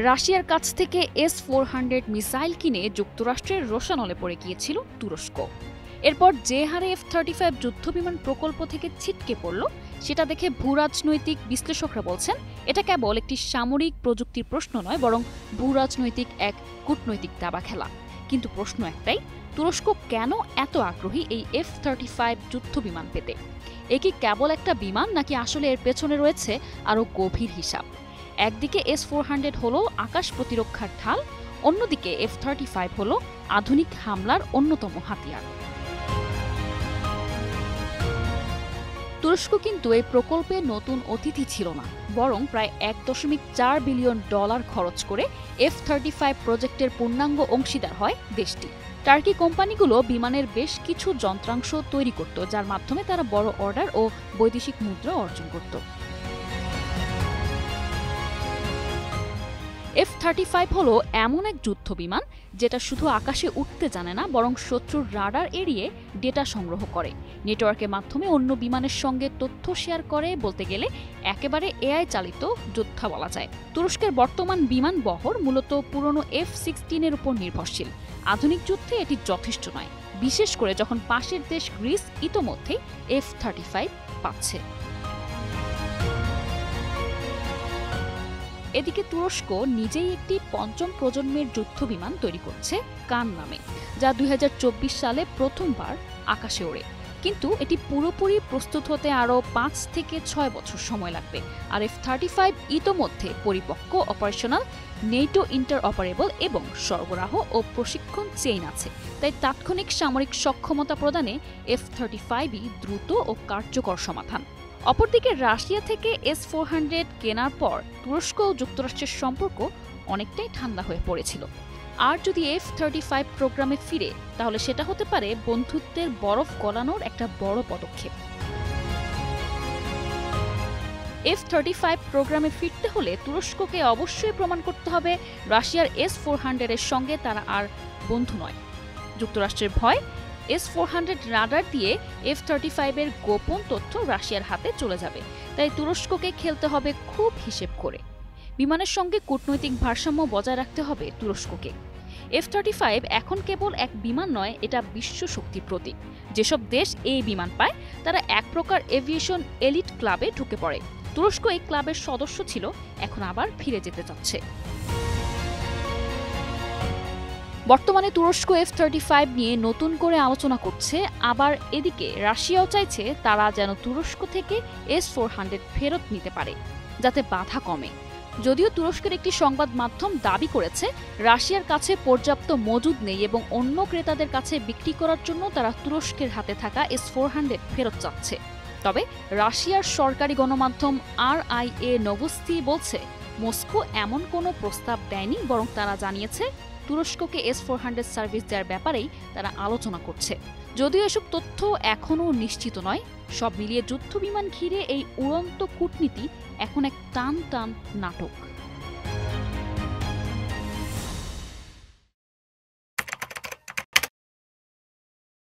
রাশিয়ার কাছ থেকে S-400 মিসাইল কিনে যুক্তরাষ্ট্রের রোষানলে পড়ে গিয়েছিল তুরস্ক। এরপর যে হারে F-35 যুদ্ধবিমান প্রকল্প থেকে ছিটকে পড়ল, সেটা দেখে ভূরাজনৈতিক বিশ্লেষকরা বলছেন এটা কেবল একটি সামরিক প্রযুক্তির প্রশ্ন নয়, বরং ভূরাজনৈতিক এক কূটনৈতিক দাবা খেলা। কিন্তু প্রশ্ন একটাই, তুরস্ক কেন এত আগ্রহী এই F-35 যুদ্ধবিমান পেতে? এ কি কেবল একটা বিমান, নাকি আসলে এর পেছনে রয়েছে আরও গভীর হিসাব? একদিকে S-400 হলো আকাশ প্রতিরক্ষার ঢাল, অন্যদিকে F-35 হলো আধুনিক হামলার অন্যতম হাতিয়ার। তুরস্ক কিন্তু এই প্রকল্পে নতুন অতিথি ছিল না, বরং প্রায় $1.4 বিলিয়ন খরচ করে F-35 প্রজেক্টের পূর্ণাঙ্গ অংশীদার হয় দেশটি। টার্কি কোম্পানিগুলো বিমানের বেশ কিছু যন্ত্রাংশ তৈরি করত, যার মাধ্যমে তারা বড় অর্ডার ও বৈদেশিক মুদ্রা অর্জন করত। F-35 হলো এমন এক যুদ্ধ বিমান যেটা শুধু আকাশে উঠতে জানে না, বরং শত্রুর রাডার এড়িয়ে ডেটা সংগ্রহ করে, নেটওয়ার্কের মাধ্যমে অন্য বিমানের সঙ্গে তথ্য শেয়ার করে। বলতে গেলে একেবারে AI চালিত যোদ্ধা বলা যায়। তুরস্কের বর্তমান বিমান বহর মূলত পুরনো F-16 এর উপর নির্ভরশীল। আধুনিক যুদ্ধে এটি যথেষ্ট নয়, বিশেষ করে যখন পাশের দেশ গ্রিস ইতোমধ্যেই F-35 পাচ্ছে। এদিকে তুরস্ক নিজেই একটি পঞ্চম প্রজন্মের যুদ্ধবিমান তৈরি করছে কান নামে, যা 2024 সালে প্রথমবার আকাশে ওড়ে। কিন্তু এটি পুরোপুরি প্রস্তুত হতে আরও 5 থেকে 6 বছর সময় লাগবে। আর F-35 ইতোমধ্যে পরিপক্ক, অপারেশনাল, নেটো ইন্টারঅপারেবল এবং সরবরাহ ও প্রশিক্ষণ চেইন আছে। তাই তাৎক্ষণিক সামরিক সক্ষমতা প্রদানে F-35ই দ্রুত ও কার্যকর সমাধান। অপরদিকে রাশিয়া থেকে S-400 কেনার পর তুরস্ক ও যুক্তরাষ্ট্রের সম্পর্ক অনেকটাই ঠান্ডা হয়ে পড়েছিল। আর যদি F-35 প্রোগ্রামে ফিরে, তাহলে সেটা হতে পারে বন্ধুত্বের বরফ গলানোর একটা বড় পদক্ষেপ। F-35 প্রোগ্রামে ফিরতে হলে তুরস্ককে অবশ্যই প্রমাণ করতে হবে রাশিয়ার S-400 এর সঙ্গে তারা আর বন্ধু নয়। যুক্তরাষ্ট্রের ভয়, S-400 রাডার দিয়ে F-35 এর গোপন তথ্য রাশিয়ার হাতে চলে যাবে। তাই তুরস্ককে খেলতে হবে খুব হিসেব করে। বিমানের সঙ্গে কূটনৈতিক ভারসাম্য বজায় রাখতে হবে তুরস্ককে। F-35 এখন কেবল এক বিমান নয়, এটা বিশ্ব শক্তির প্রতীক। যেসব দেশ এই বিমান পায়, তারা এক প্রকার এভিয়েশন এলিট ক্লাবে ঢুকে পড়ে। তুরস্ক এই ক্লাবের সদস্য ছিল, এখন আবার ফিরে যেতে চাচ্ছে। বর্তমানে তুরস্ক F-35 নিয়ে নতুন করে আলোচনা করছে, আবার এদিকে রাশিয়াও চাইছে তারা যেন তুরস্ক থেকে S-400 ফেরত নিতে পারে, যাতে বাধা কমে। যদিও তুরস্কের একটি সংবাদ মাধ্যম দাবি করেছে রাশিয়ার কাছে পর্যাপ্ত মজুদ নেই এবং অন্য ক্রেতাদের কাছে বিক্রি করার জন্য তারা তুরস্কের হাতে থাকা S-400 ফেরত চাচ্ছে। তবে রাশিয়ার সরকারি গণমাধ্যম RIA Novosti বলছে মস্কো এমন কোনো প্রস্তাব দেয়নি, বরং তারা জানিয়েছে তুরস্ককে S-400 সার্ভিস দেওয়ার ব্যাপারেই তারা আলোচনা করছে। যদিও এসব তথ্য এখনও নিশ্চিত নয়, সব মিলিয়ে যুদ্ধবিমান ঘিরে এই উড়ন্ত কূটনীতি এখন এক টান টান নাটক।